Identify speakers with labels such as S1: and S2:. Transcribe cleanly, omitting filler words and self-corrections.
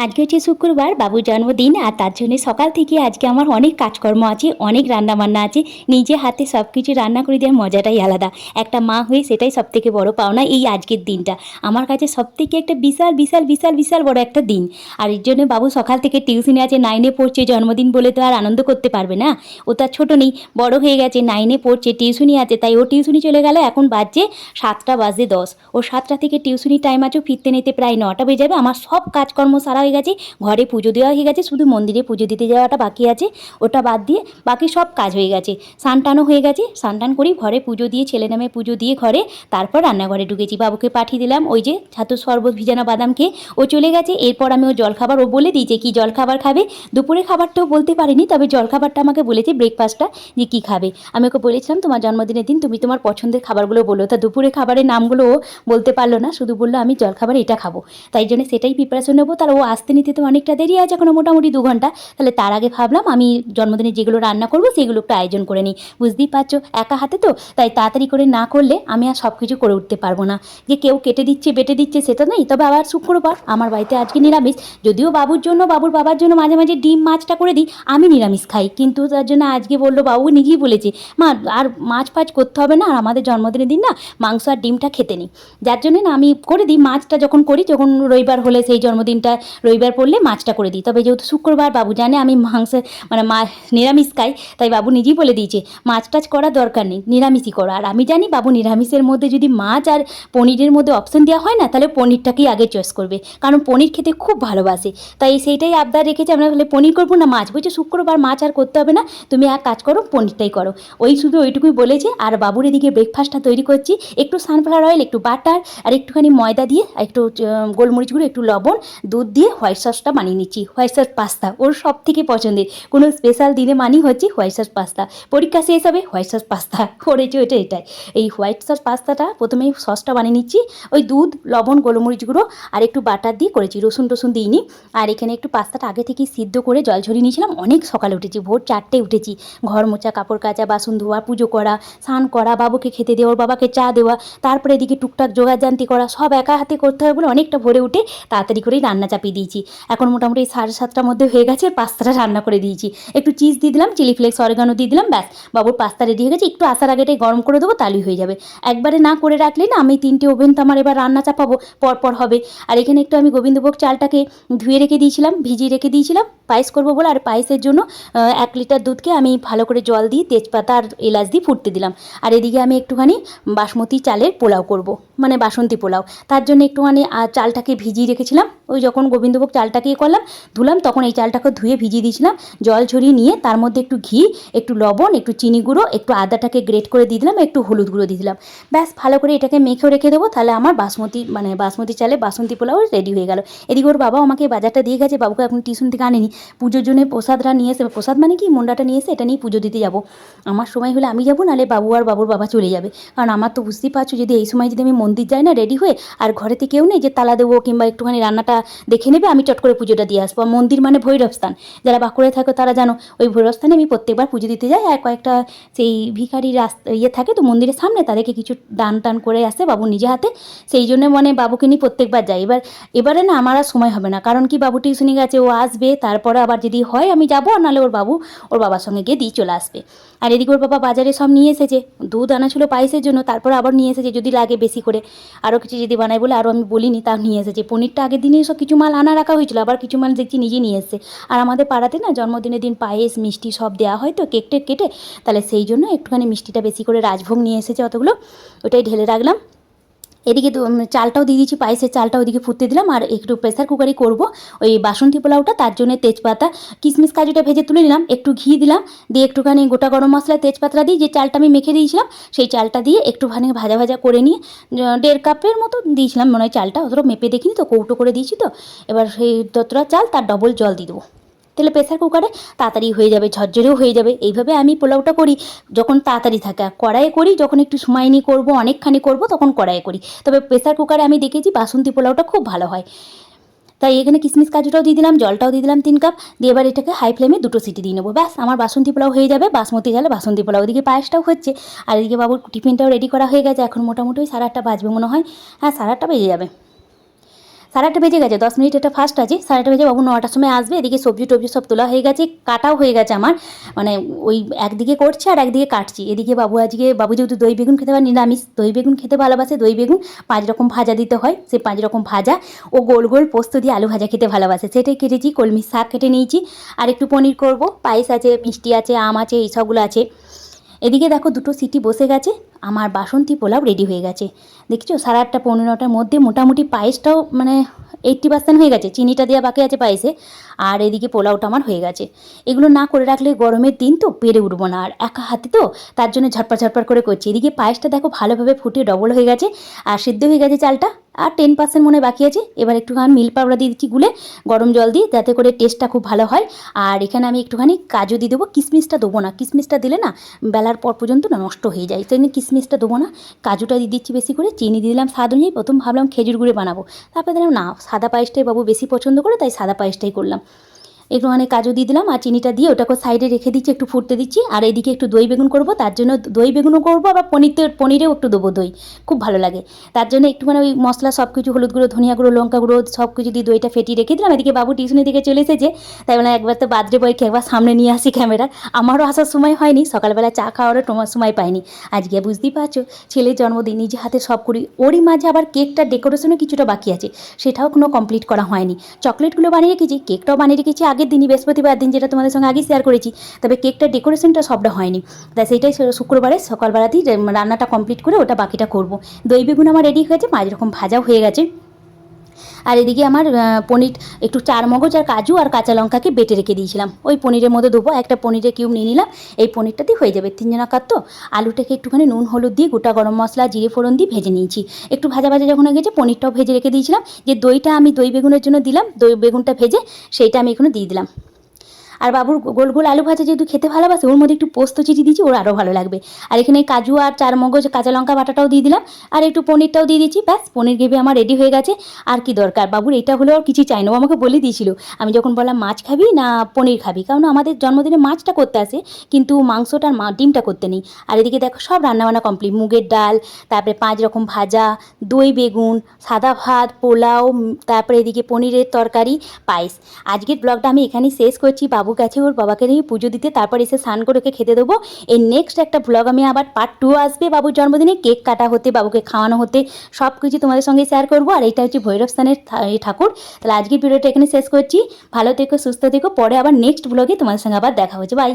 S1: আজকে হচ্ছে শুক্রবার, বাবুর জন্মদিন। আর তার জন্য সকাল থেকে আজকে আমার অনেক কাজকর্ম আছে, অনেক রান্নাবান্না আছে। নিজে হাতে সব কিছু রান্না করে দেওয়ার মজাটাই আলাদা। একটা মা হয়ে সেটাই সব থেকে বড় পাওনা। এই আজকের দিনটা আমার কাছে সব থেকে একটা বিশাল বিশাল বিশাল বিশাল বড় একটা দিন। আর এর জন্য বাবু সকাল থেকে টিউশনে আছে, 9-এ পড়ছে। জন্মদিন বলে তো আর আনন্দ করতে পারবে না, ও তার ছোটো নেই, বড় হয়ে গেছে, 9-এ পড়ছে, টিউশনি আছে। তাই ও টিউশনি চলে গেল, এখন বাজছে 7:10। ও 7টা থেকে টিউশনি টাইম আছে, ফিরতে নিতে প্রায় 9টা বেজে যাবে। আমার সব কাজকর্ম সারা হয়ে গেছে, ঘরে পুজো দেওয়া হয়ে গেছে, শুধু মন্দিরে পুজো দিতে যাওয়াটা বাকি আছে। ওটা বাদ দিয়ে বাকি সব কাজ হয়ে গেছে। স্নান হয়ে গেছে, স্নান করি, ঘরে পুজো দিয়ে, ছেলে নামে পুজো দিয়ে ঘরে, তারপর রান্নাঘরে ঢুকেছি। বাবুকে পাঠিয়ে দিলাম, ওই যে ছাতুর শরবত ভিজানো বাদাম খেয়ে ও চলে গেছে। এরপর আমি ও জলখাবার, ও বলে দিয়েছে কি জলখাবার খাবে। দুপুরে খাবারটাও বলতে পারিনি, তবে জলখাবারটা আমাকে বলেছে, ব্রেকফাস্টটা, যে কী খাবে। আমি ওকে বলেছিলাম তোমার জন্মদিনের দিন তুমি তোমার পছন্দের খাবারগুলো বলো। তা দুপুরে খাবারের নামগুলো ও বলতে পারলো না, শুধু বললো আমি জলখাবার এটা খাবো। তাই জন্য সেটাই প্রিপারেশন নেবো। তার ও আসতে নিতে তো অনেকটা দেরি আছে, এখনো মোটামুটি 2 ঘন্টা। তাহলে তার আগে ভাবলাম আমি জন্মদিনে যেগুলো রান্না করবো সেগুলো একটু আয়োজন করে নিই। বুঝতেই পারছো একা হাতে তো, তাই তাড়াতাড়ি করে না করলে আমি আর সব কিছু করে উঠতে পারবো না। যে কেউ কেটে দিচ্ছে বেটে দিচ্ছে সেটা নেই। তবে আবার শুক্রবার, আমার বাড়িতে আজকে নিরামিষ। যদিও বাবুর জন্য, বাবুর বাবার জন্য মাঝে মাঝে ডিম মাছটা করে দিই, আমি নিরামিষ খাই। কিন্তু তার জন্য আজকে বললো, বাবু নিজেই বলেছে, মা আর মাছ ফাছ করতে হবে না, আর আমাদের জন্মদিনের দিন না মাংস আর ডিমটা খেতে নেই। যার জন্য না আমি করে দিই মাছটা, যখন করি, যখন রবিবার হলে, সেই জন্মদিনটা রবিবার পড়লে মাছটা করে দিই। তবে যেহেতু শুক্রবার, বাবু জানে আমি মাংস মানে নিরামিষ খাই, তাই বাবু নিজেই বলে দিয়েছে মাছ টাছ করার দরকার নেই, নিরামিষই করো। আর আমি জানি বাবু নিরামিষের মধ্যে যদি মাছ আর পনিরের মধ্যে অপশন দেওয়া হয় না, তাহলে পনিরটাকেই আগে চয়েস করবে, কারণ পনির খেতে খুব ভালোবাসে। তাই সেইটাই আবদার রেখেছে, আমরা বলে পনির করবো না মাছ। বলছে শুক্রবার মাছ আর করতে হবে না, তুমি এক কাজ করো, পনিরটাই করো। ওই শুধু ওইটুকুই বলেছে। আর বাবুর এদিকে ব্রেকফাস্টটা তৈরি করছি, একটু সানফ্লাওয়ার অয়েল, একটু বাটার, আর একটুখানি ময়দা দিয়ে, একটু গোলমরিচ গুঁড়ো, একটু লবণ, দুধ দিয়ে হোয়াইট সসটা বানিয়ে নিচ্ছি। হোয়াইট সস পাস্তা ওর সব থেকে পছন্দের, কোনো স্পেশাল দিনে মানি হচ্ছে হোয়াইট সস পাস্তা। পরীক্ষা শেষ হবে হোয়াইট সস পাস্তা করেছি, এটাই। এই হোয়াইট সস পাস্তাটা প্রথমেই সসটা বানিয়ে নিচ্ছি। ওই দুধ, লবণ, গোলমরিচ গুঁড়ো আর একটু বাটার দিয়ে করেছি, রসুন টসুন দিইনি। আর এখানে একটু পাস্তাটা আগে থেকেই সিদ্ধ করে জল ঝরিয়ে নিয়েছিলাম। অনেক সকালে উঠেছি, ভোর 4টে উঠেছি। ঘর মোছা, কাপড় কাচা, বাসন ধোয়া, পুজো করা, স্নান করা, বাবুকে খেতে দেওয়া, ওর বাবাকে চা দেওয়া, তারপরে এদিকে টুকটাক জোগাড়জান্তি করা, সব একা হাতে করতে হবে বলে অনেকটা ভোরে উঠে তাড়াতাড়ি করেই রান্না চাপিয়ে দিয়েছি। এখন মোটামুটি 7:30টার মধ্যে হয়ে গেছে, পাস্তাটা রান্না করে দিয়েছি। একটু চিজ দিয়ে দিলাম, চিলি ফ্লেক্স, অরিগানো দিয়ে দিলাম, ব্যাস বাবুর পাস্তা রেডি হয়ে গেছে। একটু আসার আগেটাই গরম করে দেবো, তাহলেই হয়ে যাবে। একবারে না করে রাখলে না, আমি 3টে ওভেন তো আমার এবার রান্না চাপাবো, পরপর হবে। আর এখানে একটু আমি গোবিন্দভোগ চালটাকে ধুয়ে রেখে দিয়েছিলাম, ভিজিয়ে রেখে দিয়েছিলাম পায়েস করবো বলে। আর পায়েসের জন্য 1 লিটার দুধকে আমি ভালো করে জল দিয়ে, তেজপাতা আর এলাচ দিয়ে ফুটতে দিলাম। আর এদিকে আমি একটুখানি বাসমতি চালের পোলাও করব, মানে বাসন্তী পোলাও। তার জন্য একটুখানি চালটাকে ভিজিয়ে রেখেছিলাম। ওই যখন গোবিন্দভোগ চালটাকে করলাম, ধুলাম, তখন এই চালটাকে ধুয়ে ভিজিয়ে দিয়েছিলাম। জল ঝরিয়ে নিয়ে তার মধ্যে একটু ঘি, একটু লবণ, একটু চিনি গুঁড়ো, একটু আদাটাকে গ্রেট করে দিয়ে দিলাম, একটু হলুদ গুঁড়ো দিয়ে দিলাম। ব্যাস ভালো করে এটাকে মেখেও রেখে দেবো। তাহলে আমার বাসমতি চালে বাসন্তী পোলাও রেডি হয়ে গেল। এদিকে ওর বাবা আমাকে বাজারটা দিয়ে গেছে, বাবুকে এখন টিউশন থেকে আনেনি। পুজোর জন্য প্রসাদটা নিয়ে এসে, প্রসাদ মানে কি, মন্ডাটা নিয়ে এসে এটা নিয়ে পুজো দিতে যাবো। আমার সময় হলে আমি যাবো, নাহলে বাবু আর বাবুর বাবা চলে যাবে। কারণ আমার তো বুঝতেই পারছো, যদি এই সময় যদি আমি মন্দির যাই না রেডি হয়ে, আর ঘরেতে কেউ নেই যে তালা দেবো কিংবা একটুখানি রান্নাটা দেখে নেবে, আমি চট করে পুজোটা দিয়ে আসবো। মন্দির মানে ভৈরব স্থান, যারা বাঁকুড়ায় থাকো তারা জানো, ওই ভৈরব স্থানে আমি প্রত্যেকবার পুজো দিতে যাই। আর কয়েকটা সেই ভিখারি রাস্তা থাকে তো মন্দিরের সামনে, তাদেরকে কিছু দান টান করে আসে বাবু নিজে হাতে। সেই জন্য মানে বাবুকে নিয়ে প্রত্যেকবার যাই। এবারে না আমার আর সময় হবে না, কারণ কি বাবু টিউশনে গেছে, ও আসবে, তারপরে আবার যদি হয় আমি যাবো, আর নাহলে ওর বাবার সঙ্গে গিয়ে দিয়ে চলে আসবে। আর এদিকে ওর বাবা বাজারে সব নিয়ে এসেছে, দুধ আনা ছিল পায়েসের জন্য, তারপর আবার নিয়ে এসেছে যদি লাগে বেশি করে, আরও কিছু যদি বানাই বলে, আরও আমি বলিনি, তাও নিয়ে এসেছে। পনিরটা আগের দিনে সব কিছু মাল আনা রাখা হয়েছিল, আবার কিছু মাল দেখছি নিজে নিয়ে এসেছে। আর আমাদের পাড়াতে না জন্মদিনের দিন পায়েস মিষ্টি সব দেওয়া হয় তো, কেক টেক কেটে, তাহলে সেই জন্য একটুখানি মিষ্টিটা বেশি করে রাজভোগ নিয়ে এসেছে অতগুলো, ওটাই ঢেলে রাখলাম। এদিকে তো চালটাও দিয়ে দিয়েছি, পায়েসের চালটা ওইদিকে ফুটতে দিলাম। আর একটু প্রেসার কুকারে করব ওই বাসন্তী পোলাওটা, তার জন্য তেজপাতা, কিশমিশ, কাজুটা ভেজে তুলে নিলাম, একটু ঘি দিলাম, দিয়ে একটুখানি গোটা গরম মশলা, তেজপাতা দিয়ে যে চালটা আমি মেখে দিয়েছিলাম, সেই চালটা দিয়ে একটুখানি ভাজা ভাজা করে নিয়ে 1.5 কাপের মতো দিয়েছিলাম মনে হয় চালটা, অতটা মেপে দেখিনি তো, কৌটো করে দিয়েছি তো। এবার সেই যতটা চাল তার ডবল জল দিয়ে দেবো, তাহলে প্রেসার কুকারে তাড়াতাড়ি হয়ে যাবে, ঝরঝরেও হয়ে যাবে। এইভাবে আমি পোলাওটা করি যখন তাড়াতাড়ি থাকে। কড়াইয়ে করি যখন একটু সময় নিয়ে করবো, অনেকখানি করবো, তখন কড়াইয়ে করি। তবে প্রেসার কুকারে আমি দেখেছি বাসন্তী পোলাওটা খুব ভালো হয়। তাই এখানে কিশমিশ কাজুটাও দিয়ে দিলাম, জলটাও দিয়ে দিলাম 3 কাপ, দিয়ে এবার এটাকে হাই ফ্লেমে 2টো সিটি দিয়ে নেবো। ব্যাস আমার বাসন্তী পোলাও হয়ে যাবে, বাসমতি চালে বাসন্তী পোলাও। ওদিকে পায়েসটাও হচ্ছে, আর এদিকে বাবুর টিফিনটাও রেডি করা হয়ে গেছে। এখন মোটামুটি 8:30 বাজবে মনে হয়, হ্যাঁ 8:30 বেজে যাবে। 8:30 বেজে গেছে, 10 মিনিট এটা ফাস্ট আছে। 8:30 বেজে বাবু 9টার সময় আসবে। এদিকে সবজি টবজি সব তোলা হয়ে গেছে, কাটাও হয়ে গেছে আমার, মানে ওই একদিকে করছে আর একদিকে কাটছি। এদিকে বাবু যেহেতু দই বেগুন খেতে পারে, নিরামিষ দই বেগুন খেতে ভালোবাসে, দই বেগুন 5 রকম ভাজা দিতে হয়, সেই 5 রকম ভাজা ও গোল গোল পোস্ত দিয়ে আলু ভাজা খেতে ভালোবাসে, সেটাই কেটেছি। কলমি শাক কেটে নিয়েছি, আর একটু পনির করব, পায়েস আছে, মিষ্টি আছে, আম আছে, এই সবগুলো আছে। এদিকে দেখো 2টো সিটি বসে গেছে, আমার বাসন্তী পোলাও রেডি হয়ে গেছে। দেখছো 8:30 পৌনে 9টার মধ্যে মোটামুটি পায়েসটাও মানে 80% হয়ে গেছে, চিনিটা দেওয়া বাকি আছে পায়েসে। আর এদিকে পোলাওটা আমার হয়ে গেছে। এগুলো না করে রাখলে গরমের দিন তো পেরে উঠবো না, আর একা হাতে তো, তার জন্য ঝটপট ঝটপট করে করছি। এদিকে পায়েসটা দেখো ভালোভাবে ফুটে ডবল হয়ে গেছে, আর সিদ্ধ হয়ে গেছে চালটা, আর 10% মনে বাকি আছে। এবার একটুখানি মিল্ক পাউডার দিয়ে দিচ্ছি গুলে, গরম জল দিয়ে, যাতে করে টেস্টটা খুব ভালো হয়। আর এখানে আমি একটুখানি কাজু দিয়ে দেবো, কিশমিশটা দেবো না, কিশমিশটা দিলে না বেলার পর পর্যন্ত না নষ্ট হয়ে যায়, সেই জন্য কিশমিশটা দেবো না, কাজুটা দিয়ে দিচ্ছি বেশি করে। চিনি দিয়ে দিলাম স্বাদ অনুযায়ী, প্রথম ভাবলাম খেজুর গুঁড়ে বানাবো, তারপরে দিলাম না, সাদা পায়েসটাই বাবু বেশি পছন্দ করে, তাই সাদা পায়েসটাই করলাম। একটুখানি কাজু দিয়ে দিলাম আর চিনিটা দিয়ে ওটাকে সাইডে রেখে দিচ্ছি, একটু ফুটতে দিচ্ছি। আর এইদিকে একটু দই বেগুন করবো, তার জন্য দই বেগুনও করবো, আবার পনিরেও একটু দেবো দই, খুব ভালো লাগে। তার জন্য একটুখানি ওই মশলা সব কিছু, হলুদ গুঁড়ো, ধনিয়া গুঁড়ো, লঙ্কা গুঁড়ো সব কিছু দিয়ে দইটা ফেটিয়ে রেখে দিলাম। এদিকে বাবু টিউশনের দিকে চলে এসেছে, তাই বলে একবার তো বার্থডে বয়কে একবার সামনে নিয়ে আসি ক্যামেরা। আমারও আসার সময় হয়নি, সকালবেলা চা খাওয়ারও তোমার সময় পাইনি। আজকে বুঝতেই পারছো ছেলের জন্মদিন, নিজে হাতে সব করি। ওরই মাঝে আবার কেকটা ডেকোরেশনও কিছুটা বাকি আছে, সেটাও কোনো কমপ্লিট করা হয়নি। চকলেটগুলো বানিয়ে রেখেছি, কেকটাও বানিয়ে রেখেছি আগের দিনই, বৃহস্পতিবার দিন, যেটা তোমাদের সঙ্গে আগেই শেয়ার করেছি। তবে কেকটা ডেকোরেশনটা সবটা হয়নি, তাই সেইটাই শুক্রবারে সকালবেলাতেই রান্নাটা কমপ্লিট করে ওটা বাকিটা করব। দই বেগুন আমার রেডি হয়ে গেছে, 5 রকম ভাজাও হয়ে গেছে। আর এদিকে আমার পনির, একটু চারমগজ আর কাজু আর কাঁচা লঙ্কাকে বেটে রেখে দিয়েছিলাম, ওই পনিরের মধ্যে দেবো। একটা পনিরের কিউব নিয়ে নিলাম, এই পনিরটাতেই হয়ে যাবে 3 জনাকার তো। আলুটাকে একটুখানি নুন হলুদ দিয়ে, গোটা গরম মশলা, জিরে ফোড়ন দিয়ে ভেজে নিয়েছি। একটু ভাজা ভাজা যখন হয়ে গেছে, পনিরটাও ভেজে রেখে দিয়েছিলাম। যে দইটা আমি দই বেগুনের জন্য দিলাম, দই বেগুনটা ভেজে সেইটা আমি এখানে দিয়ে দিলাম। আর বাবুর গোল গোল আলু ভাজা যেহেতু খেতে ভালোবাসে, ওর মধ্যে একটু পোস্ত চিটি দিয়েছি, ওর আরও ভালো লাগবে। আর এখানে কাজু আর চারমগজ, কাঁচা লঙ্কা বাটাটাও দিয়ে দিলাম, আর একটু পনিরটাও দিয়ে দিচ্ছি। ব্যাস, পনির গ্রেভি আমার রেডি হয়ে গেছে। আর কি দরকার, বাবুর এটা হলেও আর কিছু চাই না। ও আমাকে বলে দিয়েছিল, আমি যখন বললাম মাছ খাবি না পনির খাবি, কারণ আমাদের জন্মদিনে মাছটা করতে আসে, কিন্তু মাংসটা আর ডিমটা করতে নেই। আর এদিকে দেখো সব রান্নাবান্না কমপ্লিট, মুগের ডাল, তারপরে 5 রকম ভাজা, দই বেগুন, সাদা ভাত, পোলাও, তারপরে এদিকে পনিরের তরকারি, পায়েস। আজকের ব্লগটা আমি এখানেই শেষ করছি। বাবু গেছে ওর বাবাকে নিয়ে পুজো দিতে, তারপর এসে স্নান করে ওকে খেতে দেবো। এই নেক্সট একটা ব্লগ আমি আবার পার্ট 2 আসবে বাবুর জন্মদিনে, কেক কাটা হতে, বাবুকে খাওয়ানো হতে, সব কিছু তোমাদের সঙ্গে শেয়ার করবো। আর এইটা হচ্ছে ভৈরব স্থানের ঠাকুর। তাহলে আজকের ভিডিওটা এখানে শেষ করছি। ভালো থেকো, সুস্থ থেকো, পরে আবার নেক্সট ব্লগে তোমাদের সঙ্গে আবার দেখা হচ্ছে। বাই।